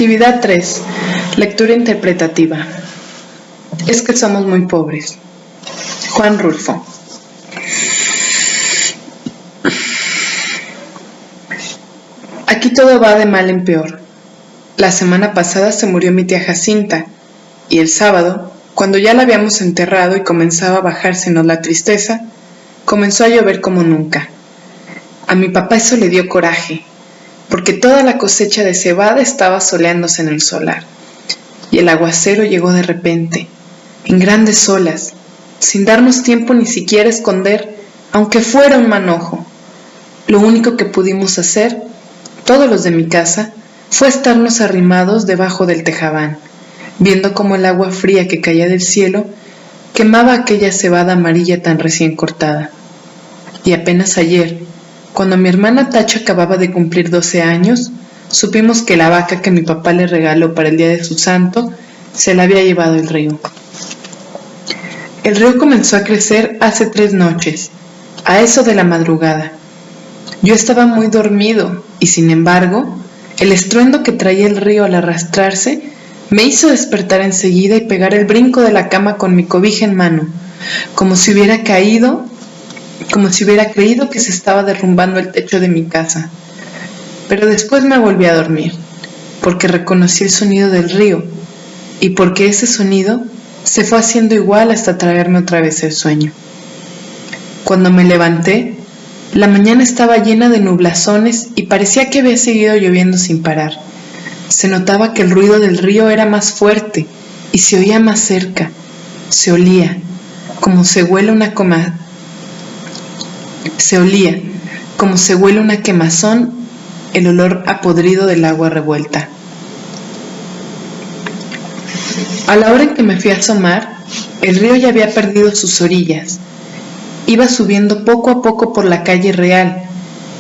Actividad 3. Lectura interpretativa. Es que somos muy pobres. Juan Rulfo. Aquí todo va de mal en peor. La semana pasada se murió mi tía Jacinta, y el sábado, cuando ya la habíamos enterrado y comenzaba a bajársenos la tristeza, comenzó a llover como nunca. A mi papá eso le dio coraje, porque toda la cosecha de cebada estaba soleándose en el solar, y el aguacero llegó de repente, en grandes olas, sin darnos tiempo ni siquiera a esconder, aunque fuera un manojo. Lo único que pudimos hacer, todos los de mi casa, fue estarnos arrimados debajo del tejabán, viendo cómo el agua fría que caía del cielo quemaba aquella cebada amarilla tan recién cortada. Y apenas ayer, cuando mi hermana Tacha acababa de cumplir 12 años, supimos que la vaca que mi papá le regaló para el día de su santo se la había llevado el río. El río comenzó a crecer hace 3 noches, a eso de la madrugada. Yo estaba muy dormido y, sin embargo, el estruendo que traía el río al arrastrarse me hizo despertar enseguida y pegar el brinco de la cama con mi cobija en mano, como si hubiera creído que se estaba derrumbando el techo de mi casa. Pero después me volví a dormir, porque reconocí el sonido del río, y porque ese sonido se fue haciendo igual hasta traerme otra vez el sueño. Cuando me levanté, la mañana estaba llena de nublazones y parecía que había seguido lloviendo sin parar. Se notaba que el ruido del río era más fuerte y se oía más cerca. Se olía, como se huele una quemazón, el olor a podrido del agua revuelta. A la hora en que me fui a asomar, el río ya había perdido sus orillas. Iba subiendo poco a poco por la calle real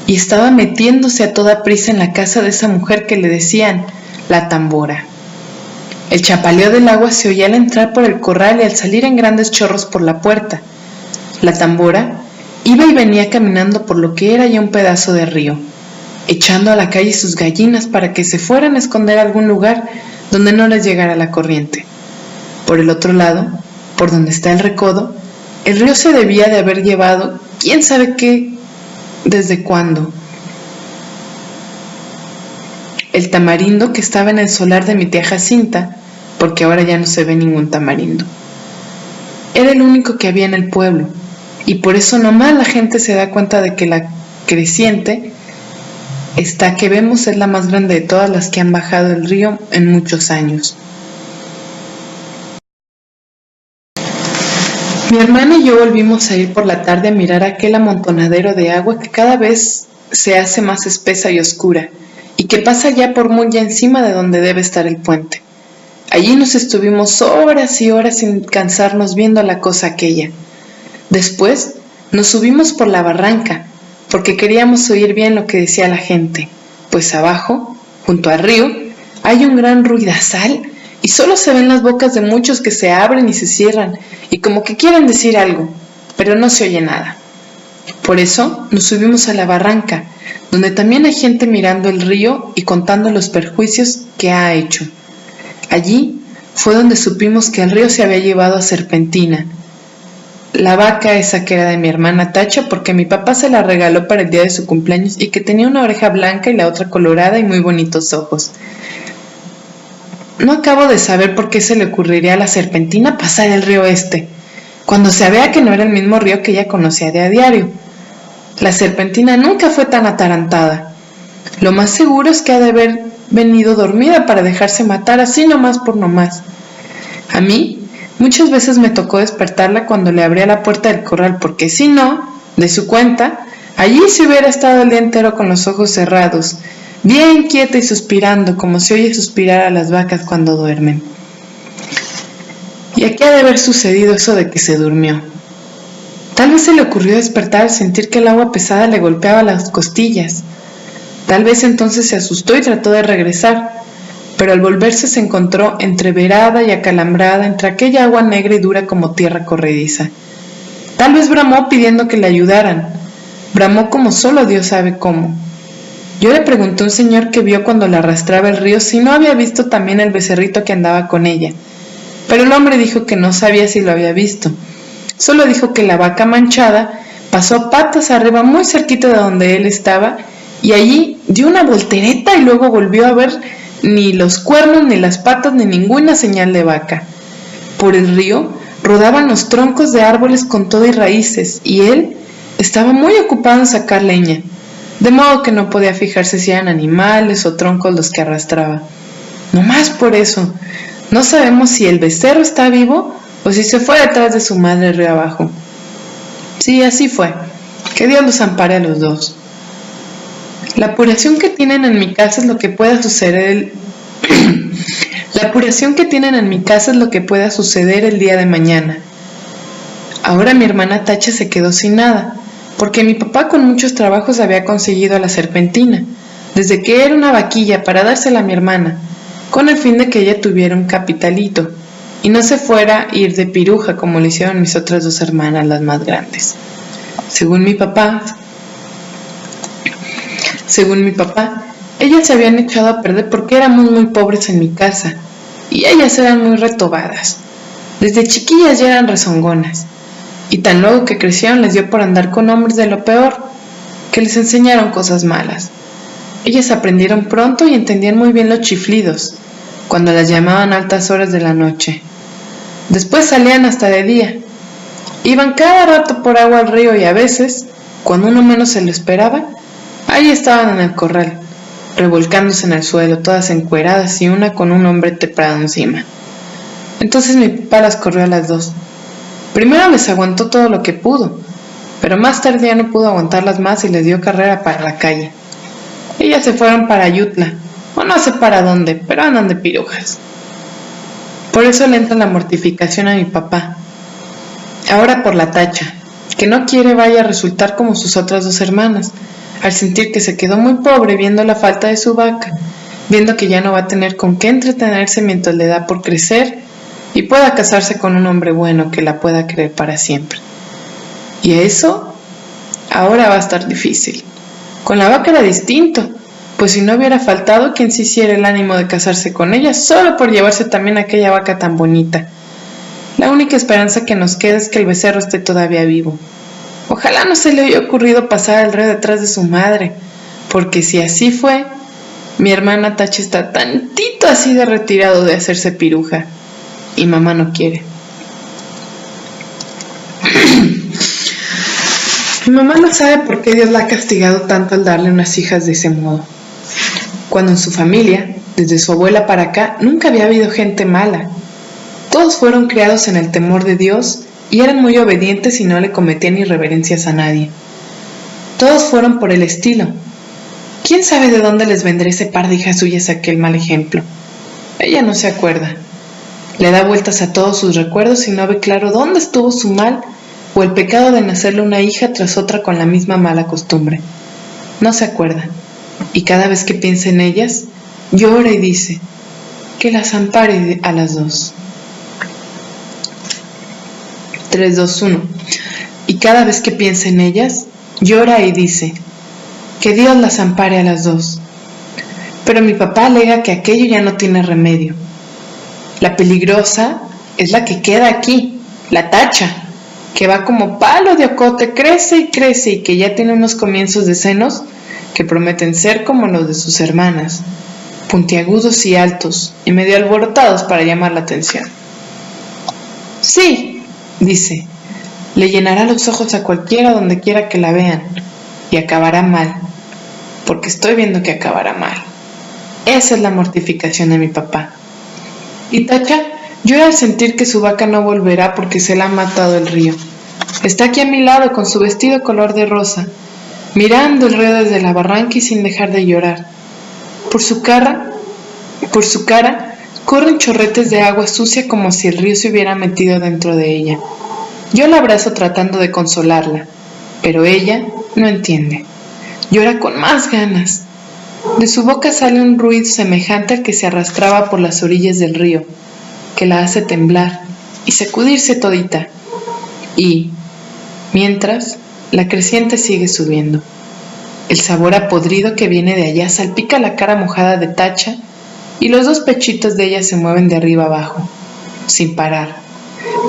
y estaba metiéndose a toda prisa en la casa de esa mujer que le decían la tambora. El chapaleo del agua se oía al entrar por el corral y al salir en grandes chorros por la puerta. La tambora iba y venía caminando por lo que era ya un pedazo de río, echando a la calle sus gallinas para que se fueran a esconder a algún lugar donde no les llegara la corriente. Por el otro lado, por donde está el recodo, el río se debía de haber llevado quién sabe qué, desde cuándo. El tamarindo que estaba en el solar de mi tía Jacinta, porque ahora ya no se ve ningún tamarindo. Era el único que había en el pueblo, y por eso nomás la gente se da cuenta de que la creciente, esta que vemos, es la más grande de todas las que han bajado el río en muchos años. Mi hermana y yo volvimos a ir por la tarde a mirar aquel amontonadero de agua que cada vez se hace más espesa y oscura, y que pasa ya por muy encima de donde debe estar el puente. Allí nos estuvimos horas y horas sin cansarnos viendo la cosa aquella. Después nos subimos por la barranca, porque queríamos oír bien lo que decía la gente, pues abajo, junto al río, hay un gran ruidazal y solo se ven las bocas de muchos que se abren y se cierran, y como que quieren decir algo, pero no se oye nada. Por eso nos subimos a la barranca, donde también hay gente mirando el río y contando los perjuicios que ha hecho. Allí fue donde supimos que el río se había llevado a Serpentina, la vaca esa que era de mi hermana Tacha, porque mi papá se la regaló para el día de su cumpleaños y que tenía una oreja blanca y la otra colorada y muy bonitos ojos. No acabo de saber por qué se le ocurriría a la Serpentina pasar el río cuando se vea que no era el mismo río que ella conocía de a diario. La Serpentina nunca fue tan atarantada. Lo más seguro es que ha de haber venido dormida para dejarse matar así nomás por nomás. A mí muchas veces me tocó despertarla cuando le abría la puerta del corral, porque si no, de su cuenta, allí se hubiera estado el día entero con los ojos cerrados, bien quieta y suspirando, como se oye suspirar a las vacas cuando duermen. Y aquí ha de haber sucedido eso de que se durmió. Tal vez se le ocurrió despertar al sentir que el agua pesada le golpeaba las costillas. Tal vez entonces se asustó y trató de regresar, pero al volverse se encontró entreverada y acalambrada entre aquella agua negra y dura como tierra corrediza. Tal vez bramó pidiendo que le ayudaran. Bramó como solo Dios sabe cómo. Yo le pregunté a un señor que vio cuando la arrastraba el río si no había visto también el becerrito que andaba con ella, pero el hombre dijo que no sabía si lo había visto. Solo dijo que la vaca manchada pasó patas arriba muy cerquita de donde él estaba y allí dio una voltereta y luego volvió a ver ni los cuernos, ni las patas, ni ninguna señal de vaca. Por el río rodaban los troncos de árboles con todo y raíces, y él estaba muy ocupado en sacar leña, de modo que no podía fijarse si eran animales o troncos los que arrastraba. No más por eso, no sabemos si el becerro está vivo o si se fue detrás de su madre río abajo. Sí, así fue. Que Dios los ampare a los dos. La apuración que tienen en mi casa es lo que pueda suceder el día de mañana. Ahora mi hermana Tacha se quedó sin nada, porque mi papá con muchos trabajos había conseguido a la serpentina, desde que era una vaquilla para dársela a mi hermana, con el fin de que ella tuviera un capitalito, y no se fuera a ir de piruja como le hicieron mis otras dos hermanas, las más grandes. Según mi papá, ellas se habían echado a perder porque éramos muy pobres en mi casa, y ellas eran muy retobadas. Desde chiquillas ya eran rezongonas, y tan luego que crecieron les dio por andar con hombres de lo peor, que les enseñaron cosas malas. Ellas aprendieron pronto y entendían muy bien los chiflidos, cuando las llamaban a altas horas de la noche. Después salían hasta de día. Iban cada rato por agua al río y a veces, cuando uno menos se lo esperaba, ahí estaban en el corral, revolcándose en el suelo, todas encueradas y una con un hombre trepado encima. Entonces mi papá las corrió a las dos. Primero les aguantó todo lo que pudo, pero más tarde ya no pudo aguantarlas más y les dio carrera para la calle. Ellas se fueron para Ayutla, o no sé para dónde, pero andan de pirujas. Por eso le entra la mortificación a mi papá. Ahora por la Tacha, que no quiere vaya a resultar como sus otras dos hermanas, al sentir que se quedó muy pobre viendo la falta de su vaca, viendo que ya no va a tener con qué entretenerse mientras le da por crecer y pueda casarse con un hombre bueno que la pueda querer para siempre. Y eso ahora va a estar difícil. Con la vaca era distinto, pues si no hubiera faltado quien se hiciera el ánimo de casarse con ella solo por llevarse también aquella vaca tan bonita. La única esperanza que nos queda es que el becerro esté todavía vivo. Ojalá no se le haya ocurrido pasar al río detrás de su madre, porque si así fue, mi hermana Tacha está tantito así de retirado de hacerse piruja, y mamá no quiere. Mi mamá no sabe por qué Dios la ha castigado tanto al darle unas hijas de ese modo, cuando en su familia, desde su abuela para acá, nunca había habido gente mala. Todos fueron criados en el temor de Dios y eran muy obedientes y no le cometían irreverencias a nadie. Todos fueron por el estilo. ¿Quién sabe de dónde les vendrá ese par de hijas suyas aquel mal ejemplo? Ella no se acuerda. Le da vueltas a todos sus recuerdos y no ve claro dónde estuvo su mal o el pecado de nacerle una hija tras otra con la misma mala costumbre. No se acuerda, y cada vez que piensa en ellas, llora y dice, que las ampare a las dos. 3, 2, 1. Y cada vez que piensa en ellas, llora y dice, que Dios las ampare a las dos. Pero mi papá alega que aquello ya no tiene remedio. La peligrosa es la que queda aquí, la Tacha, que va como palo de ocote, crece y crece y que ya tiene unos comienzos de senos que prometen ser como los de sus hermanas, puntiagudos y altos y medio alborotados para llamar la atención. Sí, dice, le llenará los ojos a cualquiera donde quiera que la vean y acabará mal, porque estoy viendo que acabará mal. Esa es la mortificación de mi papá. Y Tacha llora al sentir que su vaca no volverá porque se la ha matado el río. Está aquí a mi lado con su vestido color de rosa, mirando el río desde la barranca y sin dejar de llorar. Por su cara corren chorretes de agua sucia como si el río se hubiera metido dentro de ella. Yo la abrazo tratando de consolarla, pero ella no entiende. Llora con más ganas. De su boca sale un ruido semejante al que se arrastraba por las orillas del río, que la hace temblar y sacudirse todita. Y, mientras, la creciente sigue subiendo. El sabor a podrido que viene de allá salpica la cara mojada de Tacha y los dos pechitos de ella se mueven de arriba abajo, sin parar,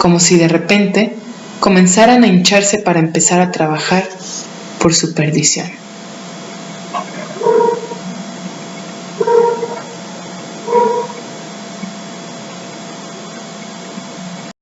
como si de repente comenzaran a hincharse para empezar a trabajar por su perdición.